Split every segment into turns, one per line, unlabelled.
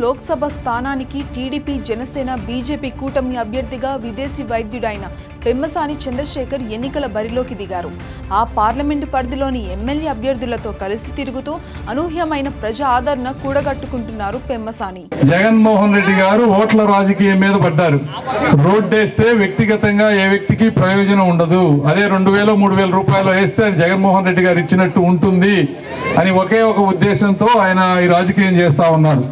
లోక్సభ స్థానానికి TDP, Janasena, BJP కూటమి అభ్యర్థిగా విదేశీ వైద్యుడైన పెమ్మసాని చంద్రశేఖర్ ఎన్నికల బరిలోకి దిగారు. ఆ పార్లమెంటు పరిధిలోని ఎమ్మెల్యే అభ్యర్థులతో కలిసి తిరుగుతూ అనూహ్యమైన ప్రజా ఆదరణ కూడగట్టుకుంటున్నారు పెమ్మసాని.
జగన్మోహన్ రెడ్డి గారు ఓట్ల రాజకీయం మీద పడ్డారు. రోడ్డేస్తే వ్యక్తిగతంగా ఏ వ్యక్తికి ప్రయోజనం ఉండదు, అదే 2000-3000 రూపాయలు వేస్తే అది జగన్మోహన్ రెడ్డి గారు ఇచ్చినట్టు ఉంటుంది అని ఒకే ఒక ఉద్దేశంతో ఆయన ఈ రాజకీయం చేస్తా ఉన్నారు.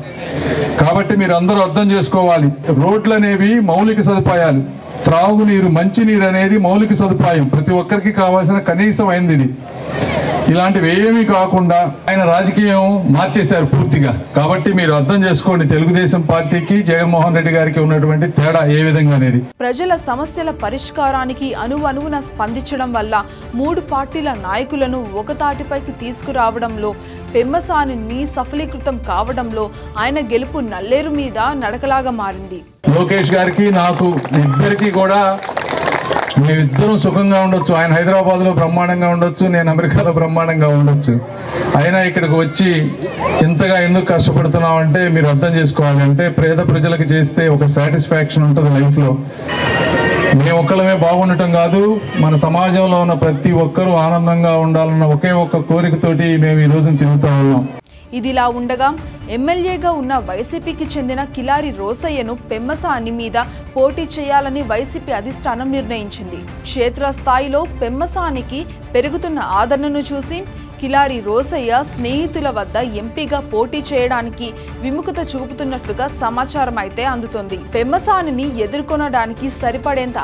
కాబట్టి మీరు అందరూ అర్థం చేసుకోవాలి, రోడ్లు అనేవి మౌలిక సదుపాయాలు. త్రాగునీరు, మంచినీరు అనేది మౌలిక సదుపాయం, ప్రతి ఒక్కరికి కావాల్సిన కనీసం అయింది ఇది. ఇలాంటివి ఏమీ కాకుండా ఆయన రాజకీయం మార్చేశారు పూర్తిగా. కాబట్టి మీరు అర్థం చేసుకోండి తెలుగుదేశం పార్టీకి, జగన్మోహన్ రెడ్డి గారికి ఉన్నటువంటి తేడా ఏ విధంగా అనేది.
ప్రజల సమస్యల పరిష్కారానికి అణువణువున స్పందించడం వల్ల 3 పార్టీల నాయకులను ఒకతాటిపైకి తీసుకురావడంలో, పెమ్మసాని సఫలీకృతం కావడంలో ఆయన గెలుపు నల్లేరు మీద నడకలాగా మారింది.
లోకేష్ గారికి, నాకు ఇద్దరికి కూడా మేమిద్దరం సుఖంగా ఉండొచ్చు. ఆయన హైదరాబాద్లో బ్రహ్మాండంగా ఉండొచ్చు, నేను అమెరికాలో బ్రహ్మాండంగా ఉండొచ్చు. అయినా ఇక్కడికి వచ్చి ఇంతగా ఎందుకు కష్టపడుతున్నామంటే మీరు అర్థం చేసుకోవాలి. అంటే పేద ప్రజలకు చేస్తే ఒక సాటిస్ఫాక్షన్ ఉంటుంది లైఫ్లో. మేము ఒక్కళ్ళమే బాగుండటం కాదు, మన సమాజంలో ఉన్న ప్రతి ఒక్కరూ ఆనందంగా ఉండాలన్న ఒకే ఒక్క కోరికతోటి మేము ఈ రోజున తిరుగుతూ ఉన్నాం.
ఇదిలా ఉండగా ఎమ్మెల్యేగా ఉన్న వైసీపీకి చెందిన కిలారి రోసయ్యను పెమ్మసాని మీద పోటీ చేయాలని వైసీపీ అధిష్టానం నిర్ణయించింది. క్షేత్రస్థాయిలో పెమ్మసానికి పెరుగుతున్న ఆదరణను చూసి కిలారి రోసయ్య స్నేహితుల వద్ద ఎంపీగా పోటీ చేయడానికి విముఖత చూపుతున్నట్లుగా సమాచారం అయితే అందుతోంది. పెమ్మసానిని ఎదుర్కొనడానికి సరిపడేంత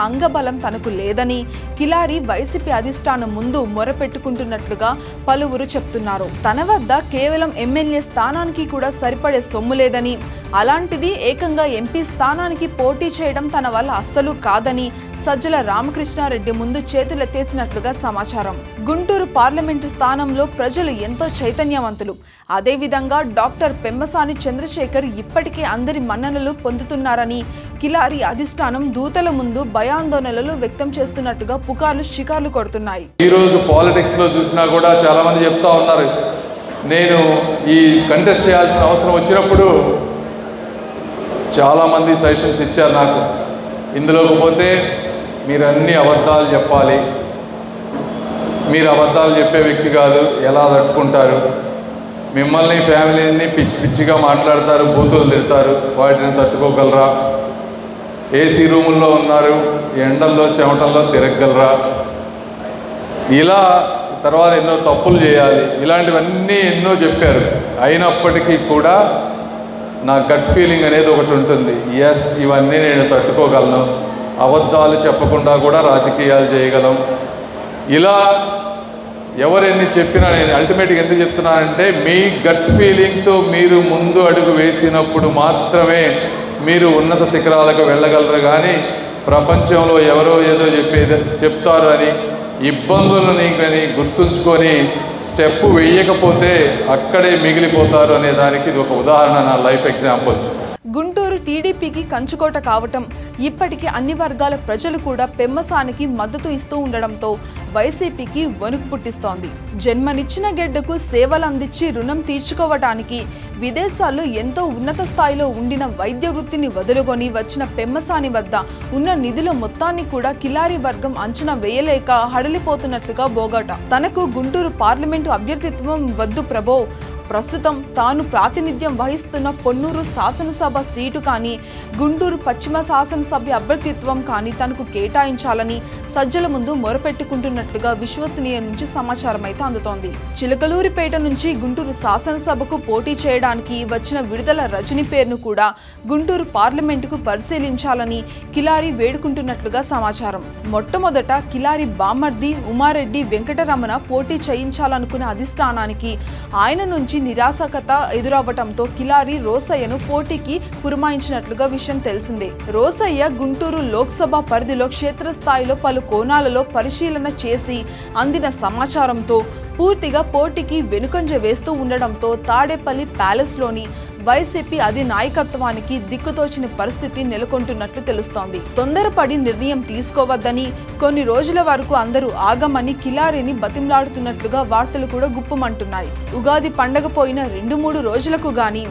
అంగబలం తనకు లేదని కిలారి వైసీపీ అధిష్టానం ముందు మొరపెట్టుకుంటున్నట్లుగా పలువురు చెప్తున్నారు. తన వద్ద కేవలం ఎమ్మెల్యే స్థానానికి కూడా సరిపడే సొమ్ము లేదని, అలాంటిది ఏకంగా ఎంపీ స్థానానికి పోటీ చేయడం తన వల్ల అస్సలు కాదని సజ్జల రామకృష్ణారెడ్డి ముందు చేతులెత్తేసినట్లుగా సమాచారం. గుంటూరు పార్లమెంటు స్థానంలో ప్రజలు ఎంతో చైతన్యవంతులు. అదేవిధంగా డాక్టర్ పెమ్మసాని చంద్రశేఖర్ ఇప్పటికే అందరి మన్ననలు పొందుతున్నారని కిలారి అధిష్టానం దూతల ముందు భయాందోళనలు వ్యక్తం చేస్తున్నట్టుగా పుకార్లు షికార్లు కొడుతున్నాయి.
ఈరోజు పాలిటిక్స్ లో చూసినా కూడా చాలా మంది చెప్తా ఉన్నారు, నేను ఈ కంటెస్ట్ చేయాల్సిన అవసరం వచ్చినప్పుడు చాలామంది సజెషన్స్ ఇచ్చారు నాకు. ఇందులోకి పోతే మీరు అన్ని అబద్ధాలు చెప్పాలి, మీరు అబద్ధాలు చెప్పే వ్యక్తి కాదు, ఎలా తట్టుకుంటారు, మిమ్మల్ని ఫ్యామిలీని పిచ్చి పిచ్చిగా మాట్లాడతారు, బూతులు తిడతారు, వాటిని తట్టుకోగలరా, ఏసీ రూముల్లో ఉన్నారు, ఎండల్లో చెమటల్లో తిరగగలరా, ఇలా తర్వాత ఎన్నో తప్పులు చేయాలి, ఇలాంటివన్నీ ఎన్నో చెప్పారు. అయినప్పటికీ కూడా నా గట్ ఫీలింగ్ అనేది ఒకటి ఉంటుంది, ఎస్ ఇవన్నీ నేను తట్టుకోగలను, అబద్ధాలు చెప్పకుండా కూడా రాజకీయాలు చేయగలం. ఇలా ఎవరెన్ని చెప్పినా నేను అల్టిమేట్గా ఎందుకు చెప్తున్నానంటే మీ గట్ ఫీలింగ్తో మీరు ముందు అడుగు వేసినప్పుడు మాత్రమే మీరు ఉన్నత శిఖరాలకు వెళ్ళగలరు. కానీ ప్రపంచంలో ఎవరో ఏదో చెప్తారు అని ఇబ్బందులని కానీ గుర్తుంచుకొని స్టెప్ వేయకపోతే అక్కడే మిగిలిపోతారు అనే దానికి ఇది ఒక ఉదాహరణ, నా లైఫ్ ఎగ్జాంపుల్.
గుంటూరు టీడీపీకి కంచుకోట కావటం, ఇప్పటికీ అన్ని వర్గాల ప్రజలు కూడా పెమ్మసానికి మద్దతు ఇస్తూ ఉండడంతో వైసీపీకి వణుకు పుట్టిస్తోంది. జన్మనిచ్చిన గెడ్డకు సేవలు అందించి రుణం తీర్చుకోవటానికి విదేశాల్లో ఎంతో ఉన్నత స్థాయిలో ఉండిన వైద్య వృత్తిని వదులుకొని వచ్చిన పెమ్మసాని వద్ద ఉన్న నిధుల మొత్తాన్ని కూడా కిలారి వర్గం అంచనా వేయలేక హడలిపోతున్నట్లుగా బోగాట. తనకు గుంటూరు పార్లమెంటు అభ్యర్థిత్వం వద్దు ప్రభో, ప్రస్తుతం తాను ప్రాతినిధ్యం వహిస్తున్న పొన్నూరు శాసనసభ సీటు కానీ, గుంటూరు పశ్చిమ శాసనసభ్య అభ్యర్థిత్వం కానీ తనకు కేటాయించాలని సజ్జల ముందు మొరపెట్టుకుంటున్నట్లుగా విశ్వసనీయ నుంచి సమాచారం అయితే అందుతోంది. చిలకలూరిపేట నుంచి గుంటూరు శాసనసభకు పోటీ చేయడానికి వచ్చిన విడుదల రజని పేరును కూడా గుంటూరు పార్లమెంటుకు పరిశీలించాలని కిలారి వేడుకుంటున్నట్లుగా సమాచారం. మొట్టమొదట కిలారి బామ్మర్ది ఉమారెడ్డి వెంకటరమణ పోటీ చేయించాలనుకున్న అధిష్టానానికి ఆయన నుంచి నిరాశకత ఎదురవ్వటంతో కిలారి రోసయ్యను పోటీకి పురమాయించినట్లుగా విషయం తెలిసిందే. రోసయ్య గుంటూరు లోక్సభ పరిధిలో క్షేత్రస్థాయిలో పలు కోణాలలో పరిశీలన చేసి అందిన సమాచారంతో పూర్తిగా పోటీకి వెనుకంజ వేస్తూ ఉండడంతో తాడేపల్లి ప్యాలెస్లోని వైసీపీ అధినాయకత్వానికి దిక్కుతోచిన పరిస్థితి నెలకొంటున్నట్లు తెలుస్తోంది. తొందరపడి నిర్ణయం తీసుకోవద్దని, కొన్ని రోజుల వరకు అందరూ ఆగమని కిలారిని బతిమలాడుతున్నట్లుగా వార్తలు కూడా గుప్పమంటున్నాయి. ఉగాది పండగ పోయిన 2-3 రోజులకు గాని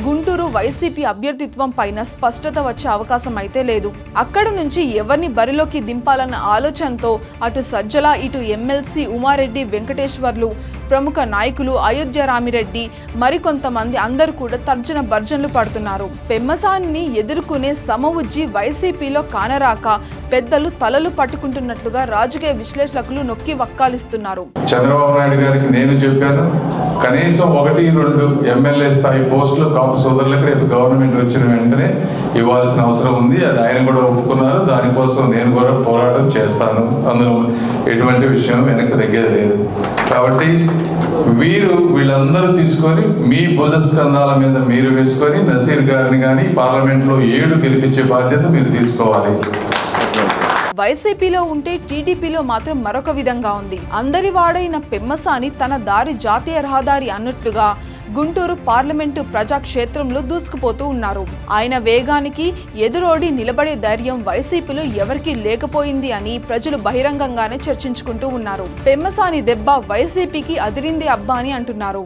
గుంటూరు వైసీపీ అభ్యర్థిత్వం పైన స్పష్టత వచ్చే అవకాశం అయితే లేదు. అక్కడి నుంచి ఎవరిని బరిలోకి దింపాలన్న ఆలోచనతో అటు సజ్జల ఇటు ఎమ్మెల్సీ ఉమారెడ్డి వెంకటేశ్వర్లు ప్రముఖ నాయకులు అయోధ్య రామిరెడ్డి మరికొంతమంది అందరూ కూడా తర్జన భర్జనలు పడుతున్నారు. పెమ్మసానిని ఎదుర్కొనే సమవుజ్జి వైసీపీలో కానరాక పెద్దలు తలలు పట్టుకుంటున్నట్లుగా రాజకీయ విశ్లేషకులు నొక్కి వక్కాలిస్తున్నారు.
చంద్రబాబు నాయుడు గారికి నేను చెప్పాను, కనీసం 1-2 ఎమ్మెల్యే స్థాయి పోస్టులు కాపు సోదరులకు రేపు గవర్నమెంట్ వచ్చిన వెంటనే ఇవ్వాల్సిన అవసరం ఉంది. అది ఆయన కూడా ఒప్పుకున్నారు. దానికోసం నేను కూడా పోరాటం చేస్తాను. అందులో ఎటువంటి విషయం వెనక్కి తగ్గేది లేదు. కాబట్టి వీళ్ళందరూ తీసుకొని మీ భుజ స్కంధాల మీద మీరు వేసుకొని నసీర్ గారిని కానీ పార్లమెంట్లో 7 గెలిపించే బాధ్యత మీరు తీసుకోవాలి.
వైసీపీలో ఉంటే టీడీపీలో మాత్రం మరొక విధంగా ఉంది. అందరి వాడైన పెమ్మసాని తన దారి జాతీయ రహదారి అన్నట్లుగా గుంటూరు పార్లమెంటు ప్రజాక్షేత్రంలో దూసుకుపోతూ ఉన్నారు. ఆయన వేగానికి ఎదురోడి నిలబడే ధైర్యం వైసీపీలో ఎవరికీ లేకపోయింది అని ప్రజలు బహిరంగంగానే చర్చించుకుంటూ ఉన్నారు. పెమ్మసాని దెబ్బ వైసీపీకి అదిరింది అబ్బా అని అంటున్నారు.